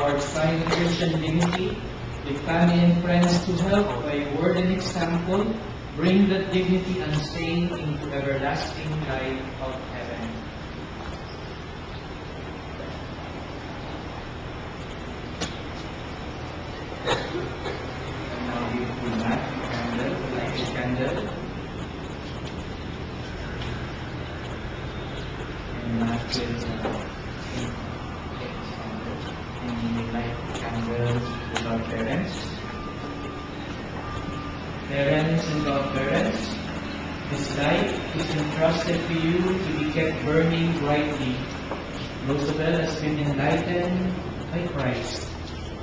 our sign of Christian dignity, with family and friends to help by word and example, bring that dignity unstained into everlasting light of heaven. And now we will light the candle, light the candle. And light the candle to our parents. Parents and godparents, this light is entrusted to you to be kept burning brightly. Rosabel has been enlightened by Christ.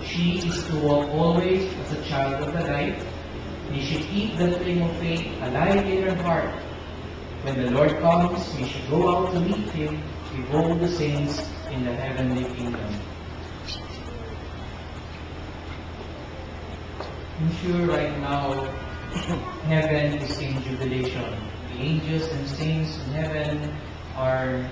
She is to walk always as a child of the light. May she keep the flame of faith alive in her heart. When the Lord comes, may she go out to meet Him with all the saints in the heavenly kingdom. I'm sure right now, heaven is in jubilation. The angels and saints in heaven are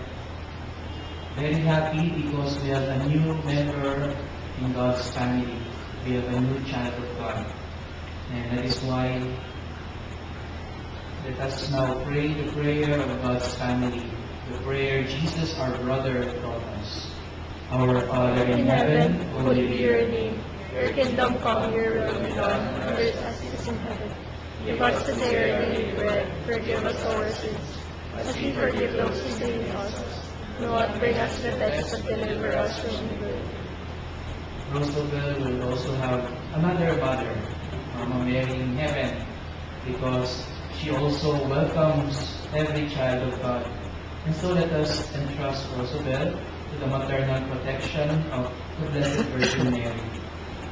very happy because we have a new member in God's family. We have a new child of God. And that is why let us now pray the prayer of God's family. The prayer Jesus our brother taught us. Our Father in heaven, holy be your name. Your kingdom come, your will be done, on earth as it is in heaven. Give us today our daily bread. Forgive us our sins, as we forgive those who sin against us. Do not bring us to test, but deliver us from evil. Rosabel will also have another mother, Mama Mary in heaven, because she also welcomes every child of God. And so let us entrust Rosabel to the maternal protection of the Blessed Virgin Mary.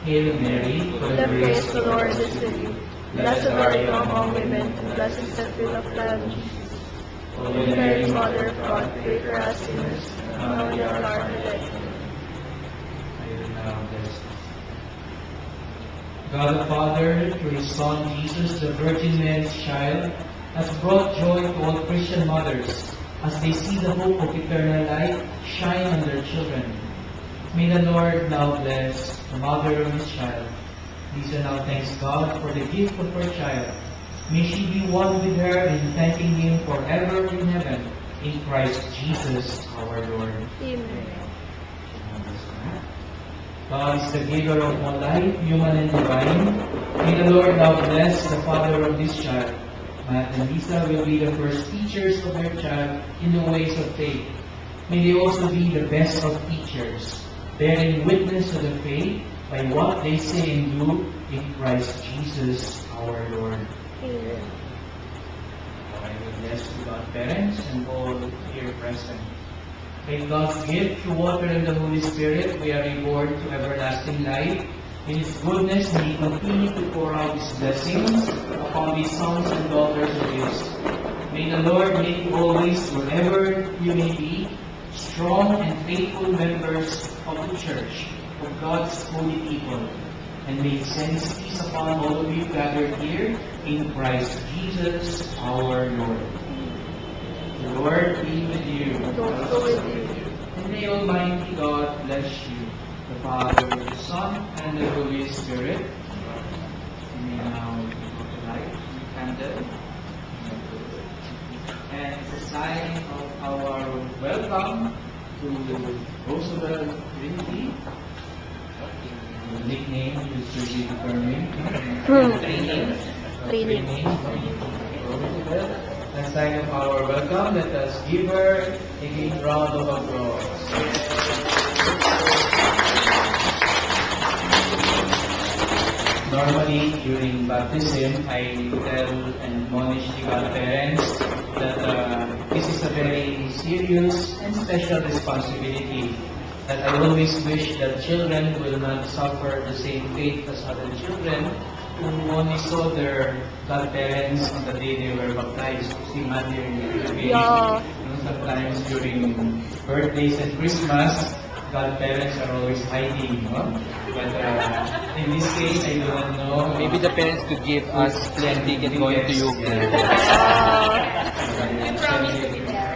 Hail Mary, full of grace, the Lord is with you. Blessed are you among women, and blessed is the fruit of thy womb, Jesus. Holy Mary, Mother of God, pray for us sinners, now and at the hour of our death. God the Father, through His Son Jesus, the Virgin Mary's child, has brought joy to all Christian mothers as they see the hope of eternal life shine on their children. May the Lord now bless the mother of His child. Lisa now thanks God for the gift of her child. May she be one with her in thanking Him forever in heaven, in Christ Jesus our Lord. Amen. God is the giver of all life, human and divine. May the Lord now bless the father of this child. Matt and Lisa will be the first teachers of their child in the ways of faith. May they also be the best of teachers, bearing witness to the faith by what they say and do in Christ Jesus our Lord. Amen. I will bless the godparents and all here present. By God's gift, through water and the Holy Spirit, we are reborn to everlasting life. In His goodness, may He continue to pour out His blessings upon these sons and daughters of His. May the Lord make you always, wherever you may be, strong and faithful members of the Church, of God's holy people. And may He send His peace upon all of you gathered here in Christ Jesus our Lord. The Lord be with you. And also with you. And may Almighty God bless you, the Father, the Son, and the Holy Spirit. You may now go to light the candle. And as a sign of our welcome to Rosabel Rinty, the nickname is to be determined. Three names. Rosabel. As a sign of our welcome, let us give her a big round of applause. Normally, during baptism, I tell and admonish the godparents that this is a very serious and special responsibility. That I always wish that children will not suffer the same fate as other children who only saw their godparents on the day they were baptized. See, Mother in the Philippines, sometimes during birthdays and Christmas, godparents are always hiding, no? But in this case, I don't know. Maybe the parents could give us plane ticket going to UK. I promise to be there.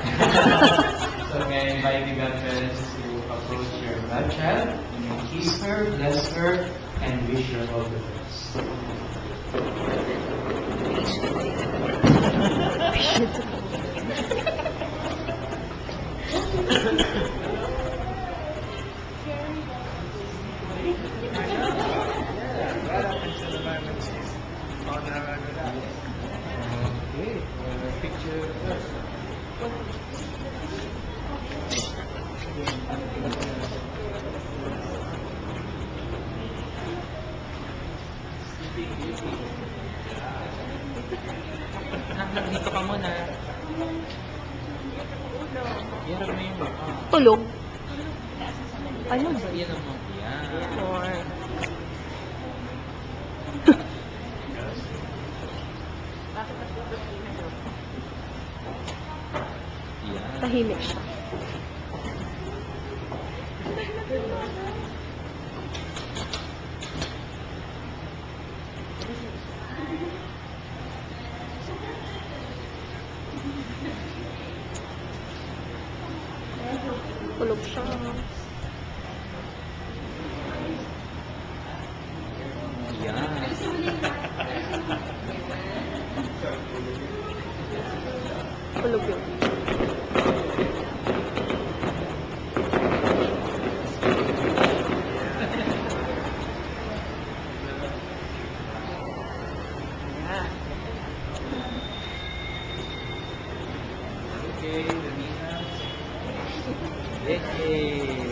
So may I invite the godparents to approach your godchild. Kiss her, bless her, and wish her all the best. Okay, picture first. Dito ka muna. Yarap mo yung mukha. Tulog. Ano ba? Yan ang mga yan. Or... Yan. Tahimik siya. Tulog siya. Yan. Tulog yun. Okay, Danina. Yay!